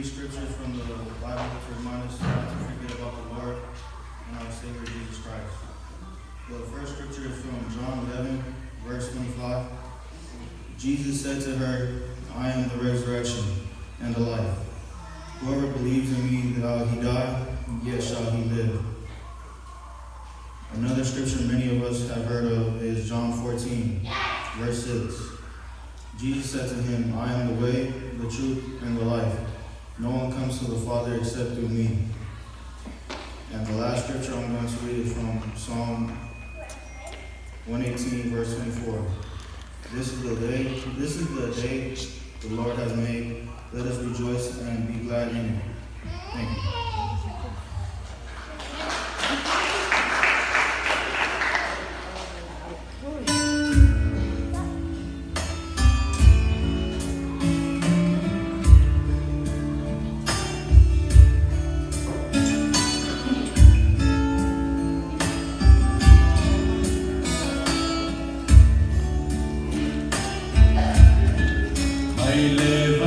these scriptures from the Bible to remind us not to forget about the Lord and our Savior Jesus Christ. The first scripture is from John 11, verse 25. Jesus said to her, I am the resurrection and the life. Whoever believes in me, though he die, yet shall he live. Another scripture many of us have heard of is John 14, verse 6. Jesus said to him, I am the way, the truth, and the life. No one comes to the Father except through me. And the last scripture I'm going to read is from Psalm 118, verse 24. This is the day the Lord has made. Let us rejoice and be glad in it. Thank you. I live